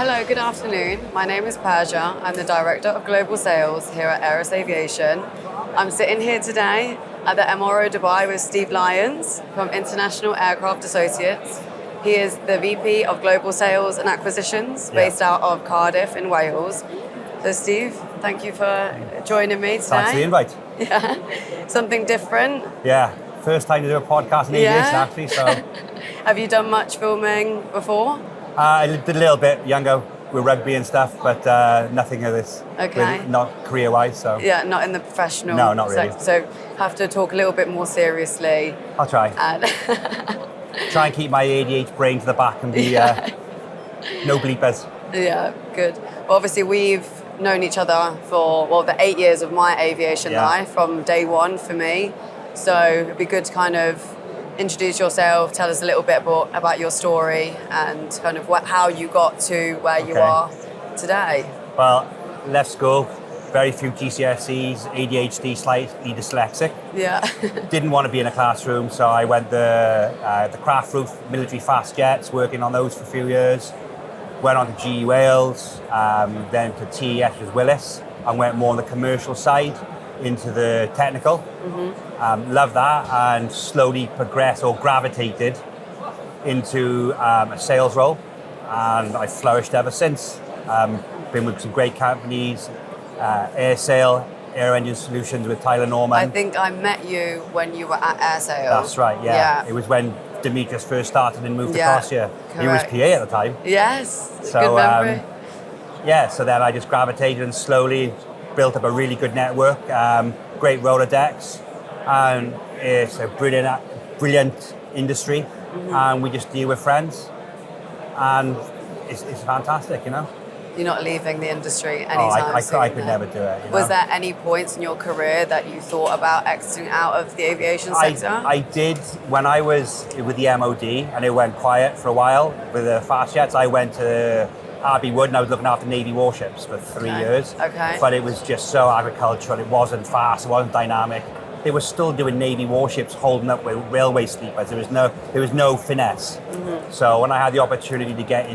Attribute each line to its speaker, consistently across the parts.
Speaker 1: Hello, good afternoon. My name is Persia. I'm the Director of Global Sales here at Aeras Aviation. I'm sitting here today at the MRO Dubai with Steve Lyons from International Aircraft Associates. He is the VP of Global Sales and Acquisitions based out of Cardiff in Wales. So Steve, thank you for joining me today.
Speaker 2: Thanks for the invite.
Speaker 1: Yeah, something different.
Speaker 2: Yeah, first time to do a podcast in aviation actually. So,
Speaker 1: have you done much filming before?
Speaker 2: I did a little bit younger with rugby and stuff, but nothing of this.
Speaker 1: Okay.
Speaker 2: Really, not career-wise. So.
Speaker 1: Yeah, not in the professional.
Speaker 2: No, not really.
Speaker 1: So have to talk a little bit more seriously.
Speaker 2: I'll try. Try and keep my ADH brain to the back and be no bleepers.
Speaker 1: Yeah, good. Well, obviously we've known each other for the 8 years of my aviation life from day one for me. So it'd be good to kind of introduce yourself, tell us a little bit about your story and kind of how you got to where you are today.
Speaker 2: Well, left school, very few GCSEs, ADHD, slightly dyslexic.
Speaker 1: Yeah.
Speaker 2: Didn't want to be in a classroom, so I went the craft roof military fast jets, working on those for a few years. Went on to GE Wales, then to TES with Willis, and went more on the commercial side into the technical. Loved that and slowly progressed or gravitated into a sales role, and I flourished ever since. Been with some great companies, Air Engine Solutions with Tyler Norman.
Speaker 1: I think I met you when you were at Air.
Speaker 2: That's right, yeah. It was when Demetrius first started and moved across here.
Speaker 1: Correct.
Speaker 2: He was PA at the time.
Speaker 1: Yes,
Speaker 2: so,
Speaker 1: good memory.
Speaker 2: So then I just gravitated and slowly built up a really good network, great Rolodex, and it's a brilliant industry, and we just deal with friends, and it's fantastic, you know.
Speaker 1: You're not leaving the industry anytime soon.
Speaker 2: I could never do it.
Speaker 1: Was there any points in your career that you thought about exiting out of the aviation sector?
Speaker 2: I did when I was with the MOD, and it went quiet for a while with the fast jets. I went to Abbey Wood and I was looking after Navy warships for 3 years.
Speaker 1: Okay.
Speaker 2: But it was just so agricultural. It wasn't fast. It wasn't dynamic. They were still doing Navy warships, holding up with railway sleepers. There was no finesse. So when I had the opportunity to get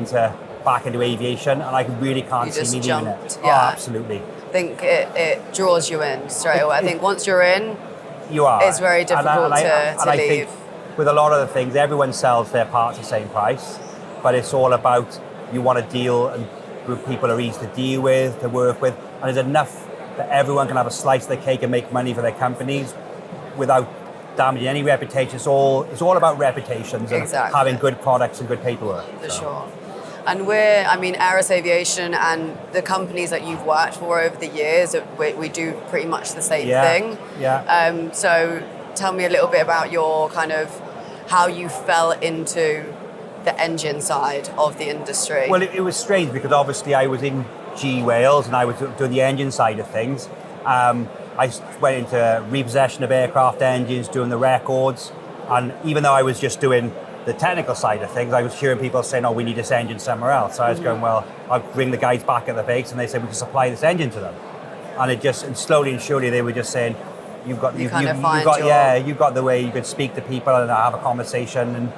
Speaker 2: back into aviation, and I really can't see me leaving it.
Speaker 1: Yeah.
Speaker 2: Oh, absolutely.
Speaker 1: I think it draws you in straight away. I think once you're in,
Speaker 2: you are.
Speaker 1: It's very difficult to leave.
Speaker 2: I think with a lot of the things, everyone sells their parts at the same price, but it's all about you want to deal and people are easy to deal with, to work with, and there's enough that everyone can have a slice of the cake and make money for their companies without damaging any reputation. It's all about reputations and having good products and good paperwork.
Speaker 1: For sure. And Aeras Aviation and the companies that you've worked for over the years, we do pretty much the same thing.
Speaker 2: Yeah.
Speaker 1: So tell me a little bit about your kind of how you fell into the engine side of the industry.
Speaker 2: Well, it was strange because obviously I was in GE Wales and I was doing the engine side of things. I went into repossession of aircraft engines, doing the records, and even though I was just doing the technical side of things, I was hearing people saying, "Oh, we need this engine somewhere else." So I was going, "Well, I'll bring the guys back at the base," and they said we can supply this engine to them. And slowly and surely they were just saying, "You've got the way you could speak to people and have a conversation," and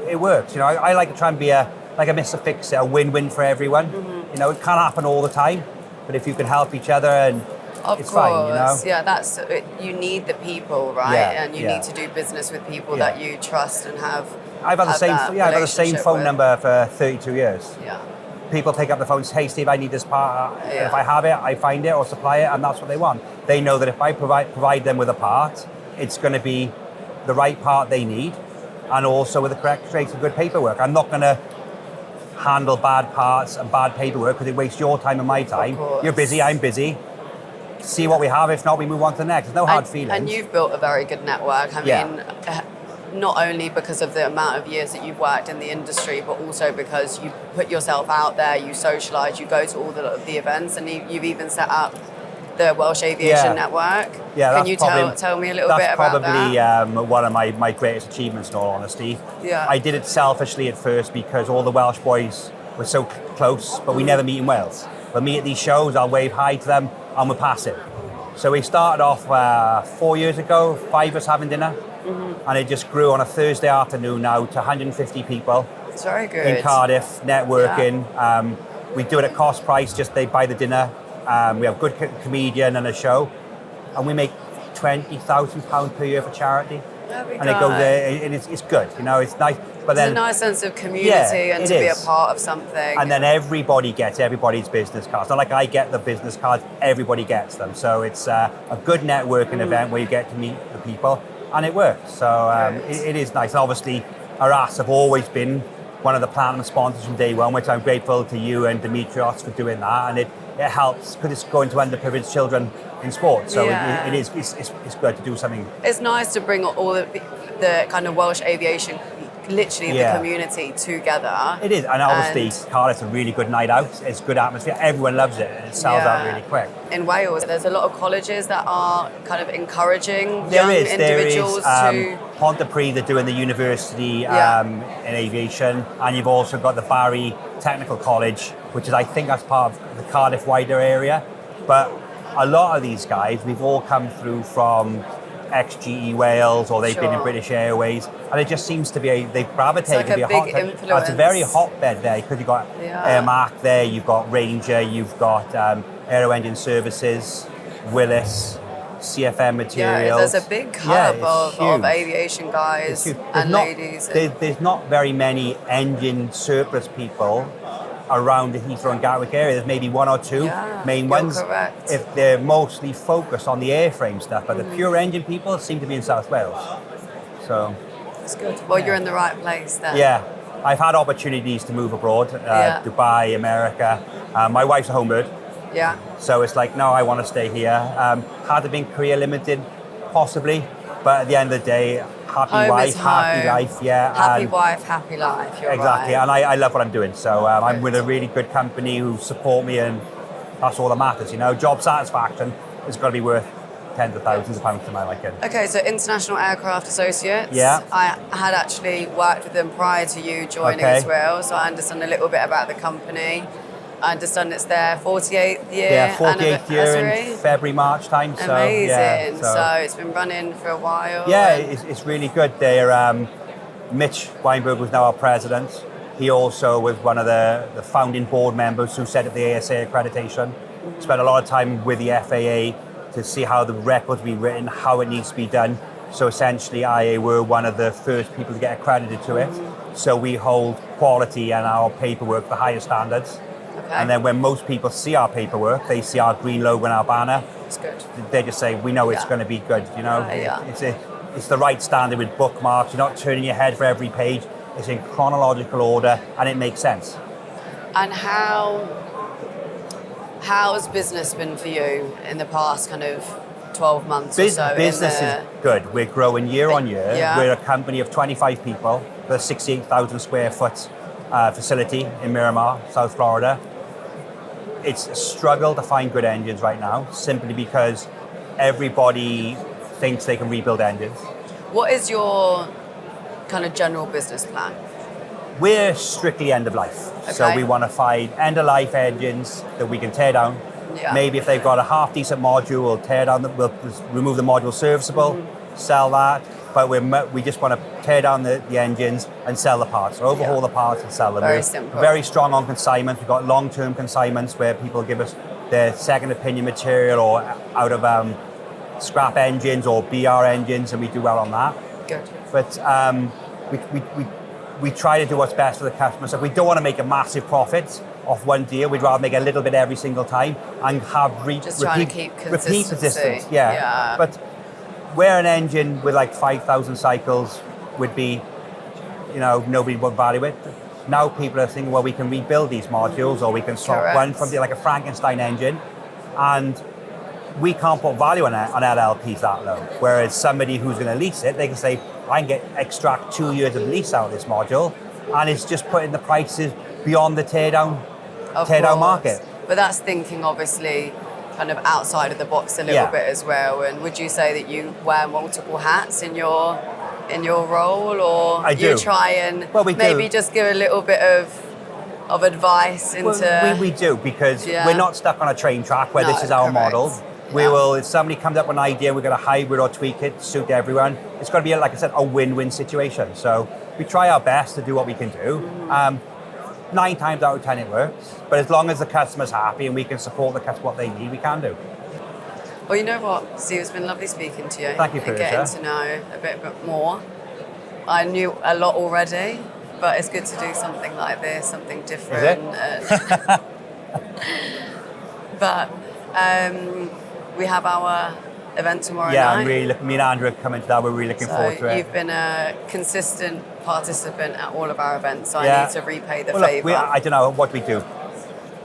Speaker 2: it works. You know, I like to try and be a Mr. Fix-It, a win-win for everyone. You know, it can't happen all the time, but if you can help each other, and it's fine. You know,
Speaker 1: yeah, that's it. You need the people, right? And you need to do business with people that you trust and have.
Speaker 2: I've had the same phone number for 32 years.
Speaker 1: Yeah.
Speaker 2: People pick up the phone and say, "Hey, Steve, I need this part." If I have it, I find it or supply it, and that's what they want. They know that if I provide them with a part, it's going to be the right part they need, and also with the correct traits and good paperwork. I'm not going to handle bad parts and bad paperwork because it wastes your time and my time. You're busy, I'm busy. See what we have. If not, we move on to the next. There's no hard feelings.
Speaker 1: And you've built a very good network. I mean, not only because of the amount of years that you've worked in the industry, but also because you put yourself out there, you socialise, you go to all the events, and you've even set up the Welsh Aviation Network.
Speaker 2: Yeah,
Speaker 1: Can you tell me a little bit about that?
Speaker 2: That's probably one of my greatest achievements, in all honesty.
Speaker 1: Yeah.
Speaker 2: I did it selfishly at first because all the Welsh boys were so close, but we never meet in Wales. We'll meet at these shows, I'll wave hi to them, and we'll pass it. So we started off 4 years ago, 5 of us having dinner, and it just grew on a Thursday afternoon now to 150 people.
Speaker 1: It's very good.
Speaker 2: in Cardiff, networking. We do it at cost price, just they buy the dinner. We have a good comedian and a show. And we make £20,000 per year for charity.
Speaker 1: There we
Speaker 2: And
Speaker 1: go.
Speaker 2: it goes there, and it's good, you know, it's nice. But
Speaker 1: There's
Speaker 2: then,
Speaker 1: a nice sense of community and to be a part of something.
Speaker 2: And then everybody gets everybody's business cards. Not like I get the business cards, everybody gets them. So it's a good networking event where you get to meet the people, and it works. So it is nice. And obviously, Aeras have always been one of the platinum sponsors from day one, which I'm grateful to you and Dimitrios for doing that. And it helps because it's going to underprivileged children in sport. So it's good to do something.
Speaker 1: It's nice to bring all the kind of Welsh aviation, literally the community together.
Speaker 2: It is, and obviously Cardiff's a really good night out. It's good atmosphere. Everyone loves it, and it sells out really quick.
Speaker 1: In Wales, there's a lot of colleges that are kind of encouraging young individuals to.
Speaker 2: Pontypridd, they're doing the university in aviation, and you've also got the Barry Technical College, which is, I think, that's part of the Cardiff wider area. But a lot of these guys, we've all come through from ex-GE Wales, or they've been in British Airways, and it just seems to be they've gravitated to be a big influence. It's a very hotbed there because you've got Airmark there, you've got Ranger, you've got Aero Engine Services, Willis, CFM Materials.
Speaker 1: Yeah, there's a big hub of aviation guys and ladies.
Speaker 2: There's not very many engine surplus people around the Heathrow and Gatwick area. There's maybe one or two main ones.
Speaker 1: Correct.
Speaker 2: If they're mostly focused on the airframe stuff, but the pure engine people seem to be in South Wales. So
Speaker 1: that's good. Well, you're in the right place then.
Speaker 2: Yeah, I've had opportunities to move abroad, Dubai, America. My wife's a home bird.
Speaker 1: Yeah.
Speaker 2: So it's like, no, I want to stay here. Had it been career limited, possibly, but at the end of the day, happy wife, happy life,
Speaker 1: Happy wife, happy life, you're
Speaker 2: exactly,
Speaker 1: right.
Speaker 2: and I love what I'm doing. So I'm with a really good company who support me, and that's all that matters, you know. Job satisfaction has got to be worth tens of thousands of pounds to my liking.
Speaker 1: Okay, so International Aircraft Associates.
Speaker 2: Yeah.
Speaker 1: I had actually worked with them prior to you joining as well, so I understand a little bit about the company. I understand it's their 48th year.
Speaker 2: Yeah, 48th year in February, March time. So,
Speaker 1: amazing. So it's been running for a while.
Speaker 2: Yeah, it's really good. They're, Mitch Weinberg was now our president. He also was one of the founding board members who set up the ASA accreditation. Spent a lot of time with the FAA to see how the records be written, how it needs to be done. So essentially, IA were one of the first people to get accredited to it. So we hold quality and our paperwork the highest standards. Okay. And then when most people see our paperwork, they see our green logo and our banner.
Speaker 1: It's good.
Speaker 2: They just say, we know it's going to be good. You know, it's the right standard with bookmarks. You're not turning your head for every page. It's in chronological order, and it makes sense.
Speaker 1: And how has business been for you in the past kind of 12 months or so?
Speaker 2: Business is good. We're growing year on year.
Speaker 1: Yeah.
Speaker 2: We're a company of 25 people with a 68,000 square foot facility in Miramar, South Florida. It's a struggle to find good engines right now, simply because everybody thinks they can rebuild engines.
Speaker 1: What is your kind of general business plan?
Speaker 2: We're strictly end of life. Okay. So we want to find end of life engines that we can tear down. Yeah. Maybe if they've got a half decent module, we'll tear down, we'll remove the module serviceable, sell that. But we just want to tear down the engines and sell the parts, or overhaul the parts and sell them.
Speaker 1: Very simple.
Speaker 2: Very strong on consignment. We've got long-term consignments where people give us their second opinion material or out of scrap engines or BR engines, and we do well on that.
Speaker 1: Good.
Speaker 2: But we try to do what's best for the customer. So we don't want to make a massive profit off one deal. We'd rather make a little bit every single time and have repeat resistance. Yeah. But where an engine with like 5,000 cycles would be, you know, nobody would value it. Now people are thinking, well, we can rebuild these modules, or we can swap one from like a Frankenstein engine, and we can't put value on LLPs that low. Whereas somebody who's going to lease it, they can say, I can extract 2 years of lease out of this module, and it's just putting the prices beyond the teardown market.
Speaker 1: But that's thinking, obviously, kind of outside of the box a little bit as well. And would you say that you wear multiple hats in your role, or you try and maybe just give a little bit of advice into?
Speaker 2: We do, because we're not stuck on a train track where this is our model. We will, if somebody comes up with an idea, we're going to hybrid or tweak it to suit everyone. It's got to be, like I said, a win-win situation. So we try our best to do what we can do. 9 times out of 10 it works, but as long as the customer's happy and we can support the customer what they need, we can do.
Speaker 1: Well, you know what, Steve, it's been lovely speaking to you.
Speaker 2: Thank you,
Speaker 1: and
Speaker 2: Persia.
Speaker 1: getting to know a bit more. I knew a lot already, but it's good to do something like this, something different.
Speaker 2: Is it?
Speaker 1: But we have our event tomorrow
Speaker 2: Yeah,
Speaker 1: night.
Speaker 2: I'm really looking, me and Andrew are coming to that, we're really looking forward to it.
Speaker 1: You've been a consistent participant at all of our events, so I
Speaker 2: Yeah.
Speaker 1: need to repay the
Speaker 2: Well, look,
Speaker 1: favour.
Speaker 2: I don't know what we do.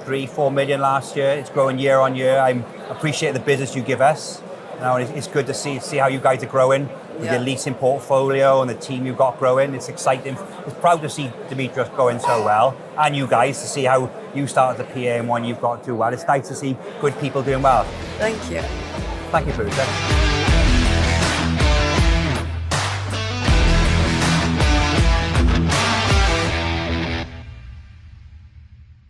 Speaker 2: 3-4 million last year. It's growing year on year. I appreciate the business you give us. You know, and it's good to see how you guys are growing with your leasing portfolio and the team you've got growing. It's exciting. It's proud to see Demetrius going so well, and you guys to see how you started the PA and one you've got to do well. It's nice to see good people doing well.
Speaker 1: Thank you.
Speaker 2: Thank you, Persia.